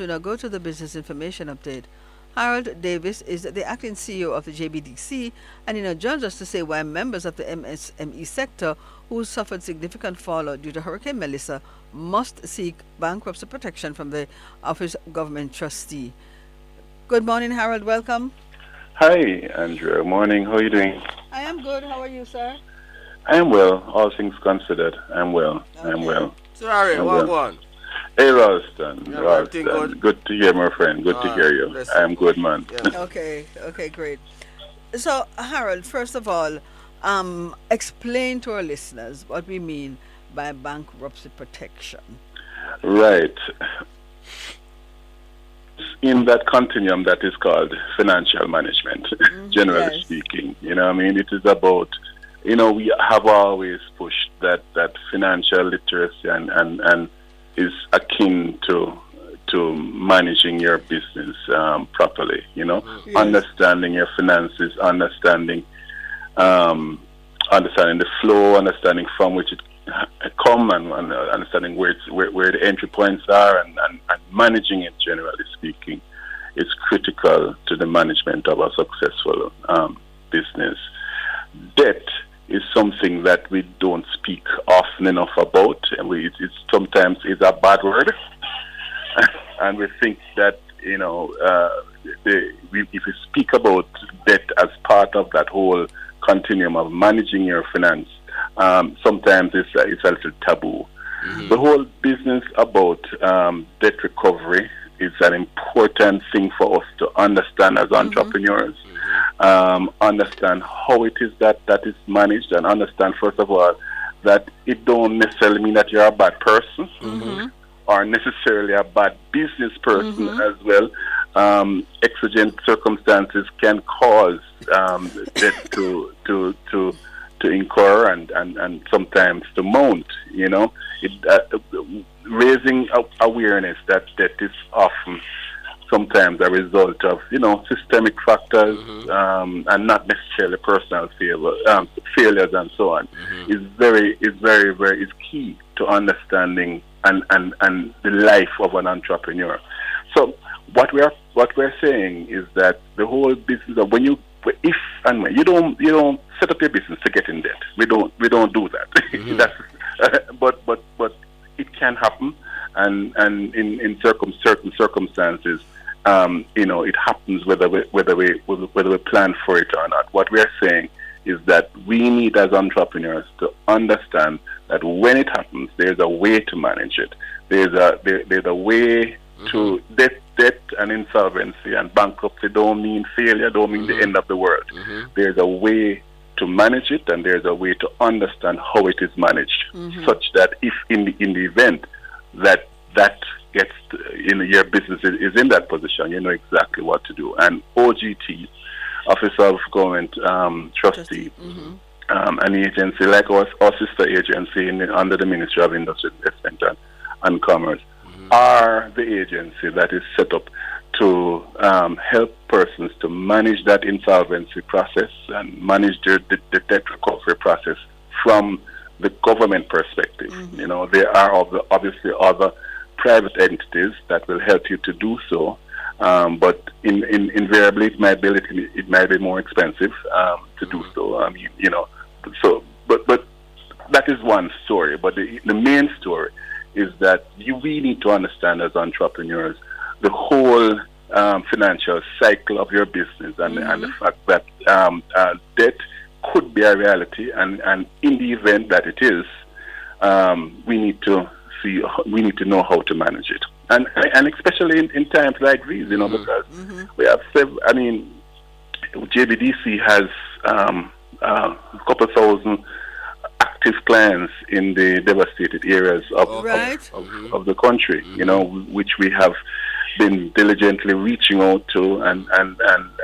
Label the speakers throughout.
Speaker 1: To now go to the business information update. Harold Davis is the acting CEO of the JBDC, and he now joins us to say why members of the MSME sector who suffered significant fallout due to Hurricane Melissa must seek bankruptcy protection from the Office of Government Trustee. Good morning, Harold. Welcome.
Speaker 2: Hi, Andrew. Morning. How are you doing?
Speaker 1: I am good. How are you, sir?
Speaker 2: I am well. All things considered, I'm well. I'm
Speaker 1: Okay.
Speaker 2: well.
Speaker 3: Sorry,
Speaker 2: I'm
Speaker 3: what
Speaker 2: well.
Speaker 3: one?
Speaker 2: Hey, Ralston.
Speaker 3: Yeah, everything
Speaker 2: Ralston.
Speaker 3: good?
Speaker 2: Good to hear, my friend. Good to hear you.
Speaker 3: Bless
Speaker 2: I'm
Speaker 3: you.
Speaker 2: good, man.
Speaker 3: Yes.
Speaker 1: Okay. Okay. Great. So, Harold, first of all, explain to our listeners what we mean by bankruptcy protection.
Speaker 2: Right. In that continuum that is called financial management, generally
Speaker 1: Yes.
Speaker 2: speaking, I mean, it is about, we have always pushed that financial literacy and is akin to managing your business properly,
Speaker 1: Yes.
Speaker 2: understanding your finances, understanding the flow, understanding from which it come, and understanding where the entry points are, and managing it, generally speaking, is critical to the management of a successful business. Debt is something that we don't speak often enough about, and it's sometimes is a bad word, and we think that if we speak about debt as part of that whole continuum of managing your finance, sometimes it's a little taboo. The whole business about debt recovery is an important thing for us to understand as entrepreneurs. Understand how it is that is managed, and understand, first of all, that it don't necessarily mean that you're a bad person or necessarily a bad business person as well. Exigent circumstances can cause debt to incur and sometimes to mount. Raising awareness that debt is often sometimes a result of systemic factors and not necessarily personal failures and so on is very key to understanding and the life of an entrepreneur. So what we're saying is that the whole business of if and when you don't set up your business to get in debt. We don't do that. but it can happen, and in certain circumstances, it happens whether we plan for it or not. What we are saying is that we need, as entrepreneurs, to understand that when it happens, there's a way to manage it. There's a way to debt and insolvency and bankruptcy don't mean failure, don't mean the end of the world. There's a way to manage it, and there's a way to understand how it is managed, such that if in the event that gets your business is in that position, you know exactly what to do. And OGT, Office of Government Trustee, an agency like our sister agency under the Ministry of Industry, Investment and Commerce, are the agency that is set up to help persons to manage that insolvency process and manage the debt recovery process from the government perspective. There are obviously other private entities that will help you to do so, but invariably it might be more expensive to do so. I mean, but that is one story. But the main story is that we need to understand as entrepreneurs the whole financial cycle of your business, and the fact that debt could be a reality, and in the event that it is, we need to know how to manage it, and especially in times like these, because we have JBDC has a couple thousand active clients in the devastated areas of the country, which we have been diligently reaching out to and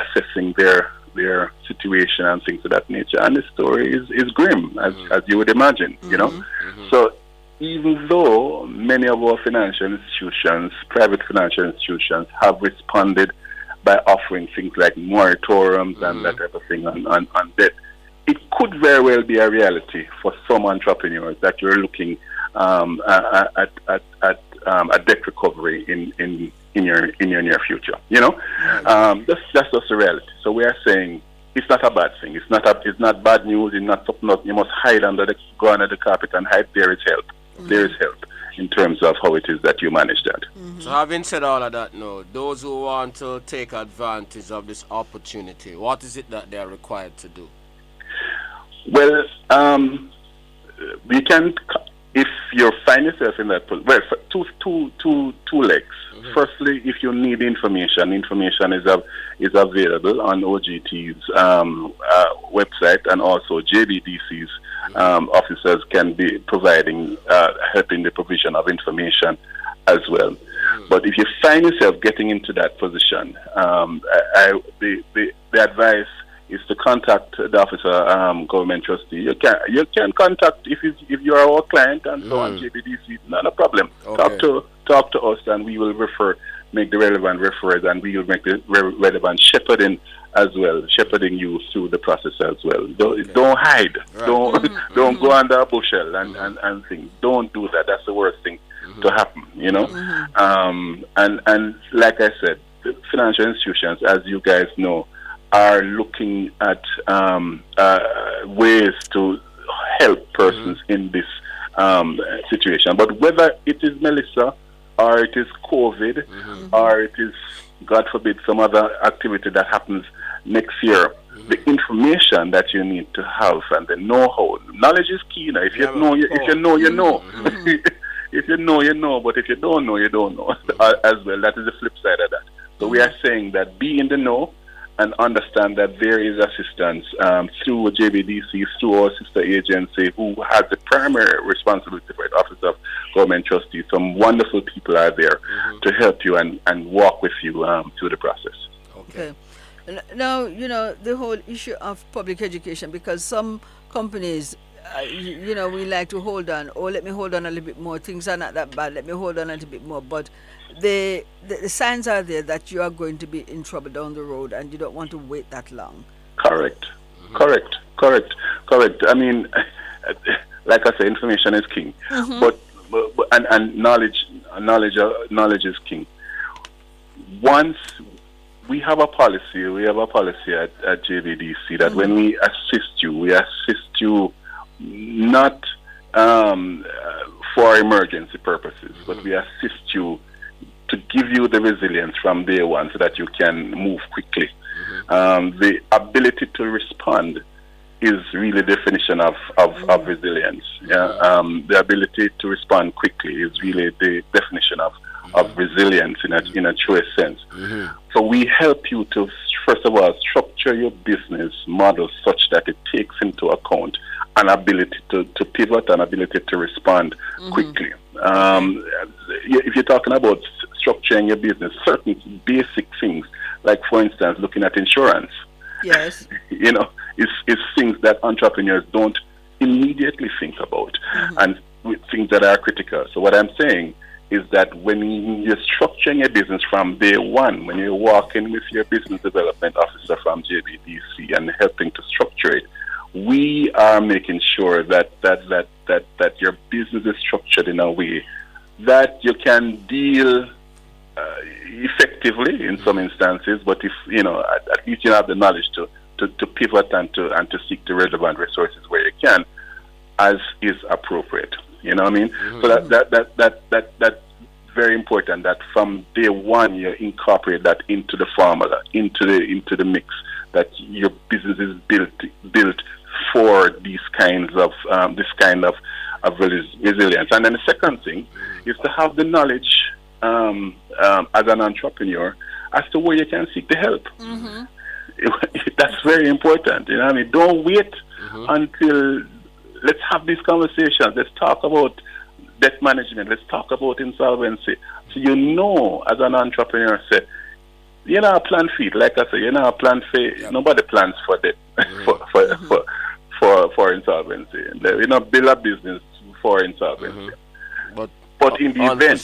Speaker 2: assessing their situation and things of that nature. And the story is grim, as you would imagine, So even though many of our financial institutions, private financial institutions, have responded by offering things like moratoriums and that type of thing on debt, it could very well be a reality for some entrepreneurs that you're looking at debt recovery in in your near future. You know, that's just the reality. So we are saying it's not a bad thing. It's not bad news. It's not something that you must hide go under the carpet and hide. There is help. There is help in terms of how it is that you manage that.
Speaker 3: So having said all of that, now, those who want to take advantage of this opportunity, what is it that they are required to do?
Speaker 2: Well, we can, if you find yourself in that, well, two legs. Firstly, if you need information is available on OGT's website, and also JBDC's officers can be providing help in the provision of information as well. But if you find yourself getting into that position, the advice is to contact the officer, government trustee. You can contact if you are our client and so on. JBDC, not a problem.
Speaker 3: Okay.
Speaker 2: Talk to us, and we will make the relevant referrals, and we will make the relevant shepherding as well, shepherding you through the process as well. Don't hide.
Speaker 3: Right.
Speaker 2: Don't go under a bushel and things. Don't do that. That's the worst thing to happen. You know. And like I said, the financial institutions, as you guys know, are looking at ways to help persons in this situation. But whether it is Melissa, or it is COVID, or it is, God forbid, some other activity that happens next year, the information that you need to have and the know-how, knowledge is key. Now, if you know, you know. If you know, you know. But if you don't know, you don't know as well. That is the flip side of that. So we are saying that be in the know and understand that there is assistance through JBDC, through our sister agency, who has the primary responsibility for it, Office of Government Trustees. Some wonderful people are there to help you and walk with you through the process.
Speaker 1: Okay. Now, the whole issue of public education, because some companies, we like to hold on. Oh, let me hold on a little bit more. Things are not that bad. Let me hold on a little bit more. But the signs are there that you are going to be in trouble down the road, and you don't want to wait that long.
Speaker 2: Correct. I mean, like I say, information is king. But knowledge is king. Once we have a policy at JBDC that when we assist you not for emergency purposes, but we assist you to give you the resilience from day one so that you can move quickly. The ability to respond is really the definition of resilience. The ability to respond quickly is really the definition of resilience in a true sense. So we help you to, first of all, structure your business model such that it takes into account an ability to pivot, an ability to respond quickly. If you're talking about structuring your business, certain basic things, like for instance, looking at insurance.
Speaker 1: Yes.
Speaker 2: It's things that entrepreneurs don't immediately think about, and things that are critical. So what I'm saying is that when you're structuring a business from day one, when you're walking with your business development officer from JBDC and helping to structure it, we are making sure that your business is structured in a way that you can deal effectively in some instances, but if at least you have the knowledge to pivot and to seek the relevant resources where you can, as is appropriate. You know what I mean? So that's very important, that from day one you incorporate that into the formula, into the mix, that your business is built for these kinds of resilience. And then the second thing is to have the knowledge as an entrepreneur as to where you can seek the help. That's very important. You know what I mean? Don't wait until, let's have these conversations. Let's talk about debt management. Let's talk about insolvency. So as an entrepreneur, say, plan feed. Like I say, plan feed. Nobody plans for debt for insolvency. Build a business for insolvency. But in the event,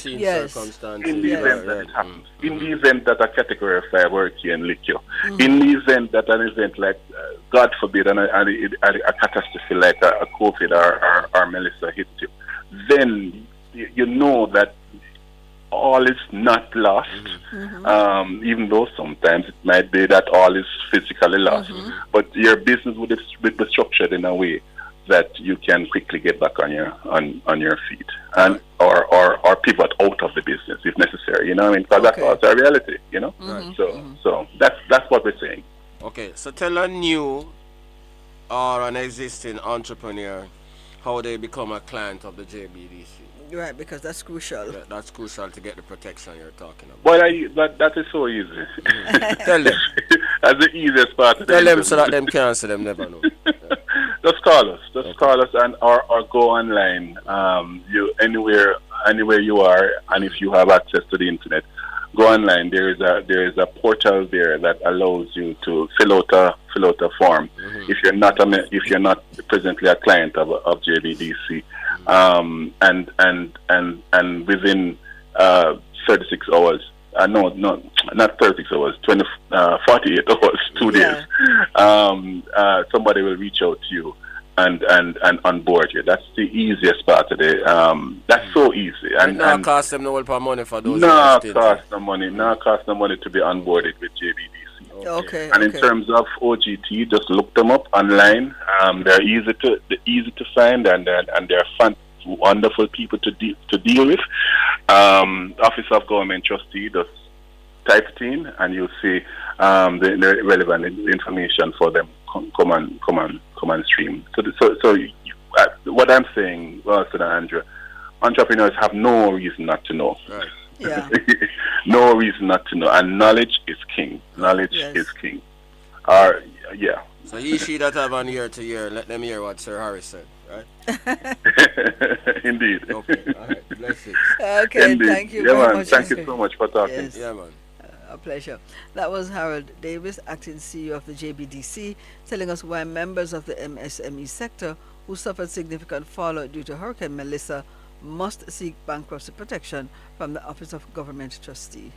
Speaker 2: that it happens, in the event that a category 5 hurricane lick you, in the event that an event like, God forbid, a catastrophe like a COVID or Melissa hits you, then you know that all is not lost,
Speaker 1: Mm-hmm.
Speaker 2: even though sometimes it might be that all is physically lost.
Speaker 1: Mm-hmm.
Speaker 2: But your business would be structured in a way that you can quickly get back on your feet
Speaker 3: All
Speaker 2: and
Speaker 3: right.
Speaker 2: or pivot out of the business if necessary. You know what I mean? Because that's
Speaker 1: Okay.
Speaker 2: also a reality. You know.
Speaker 3: Right.
Speaker 1: Mm-hmm.
Speaker 2: So
Speaker 1: Mm-hmm.
Speaker 2: so that's what we're saying.
Speaker 3: Okay. So tell a new or an existing entrepreneur how they become a client of the JBDC.
Speaker 1: Right, because that's crucial.
Speaker 3: That's crucial to get the protection you're talking about.
Speaker 2: But that is so easy.
Speaker 3: Tell them.
Speaker 2: That's the easiest part of the
Speaker 3: Tell them so
Speaker 2: interview.
Speaker 3: that them can say them never know. Yeah.
Speaker 2: Just call us. Just
Speaker 3: Okay.
Speaker 2: call us and or go online. You anywhere you are, and if you have access to the internet, go online. There is a portal there that allows you to fill out a form.
Speaker 3: Mm-hmm.
Speaker 2: If you're not presently a client of JBDC, and within 36 hours. No, not 36 hours, 48 hours, 2 days.
Speaker 1: Yeah.
Speaker 2: Somebody will reach out to you and onboard you. That's the easiest part of it. That's so easy.
Speaker 3: It not cost them no help of money for those who are
Speaker 2: no
Speaker 3: stingy.
Speaker 2: cost no money. No cost no money to be onboarded with JBDC.
Speaker 1: Okay.
Speaker 2: And in
Speaker 1: Okay.
Speaker 2: terms of OGT, just look them up online. They're easy to find, and they're fun, wonderful people to deal with. Office of Government Trustee, just type it in, and you'll see the relevant information for them. Come on stream. What I'm saying, well, Sir Andrew, entrepreneurs have no reason not to know.
Speaker 3: Right.
Speaker 1: Yeah.
Speaker 2: No reason not to know, and knowledge is king. Knowledge
Speaker 1: Yes.
Speaker 2: is king. Or yeah.
Speaker 3: So he she that have on year to year, let them hear what Sir Harris said, right?
Speaker 2: Indeed.
Speaker 3: Okay, all right. Bless it.
Speaker 1: Okay.
Speaker 2: Indeed.
Speaker 1: Thank you
Speaker 2: Yeah,
Speaker 1: very
Speaker 2: man.
Speaker 1: much.
Speaker 2: Thank you so much for talking.
Speaker 1: Yes.
Speaker 3: Yeah, man.
Speaker 1: A pleasure. That was Harold Davis, acting CEO of the JBDC, telling us why members of the MSME sector who suffered significant fallout due to Hurricane Melissa must seek bankruptcy protection from the Office of Government Trustee.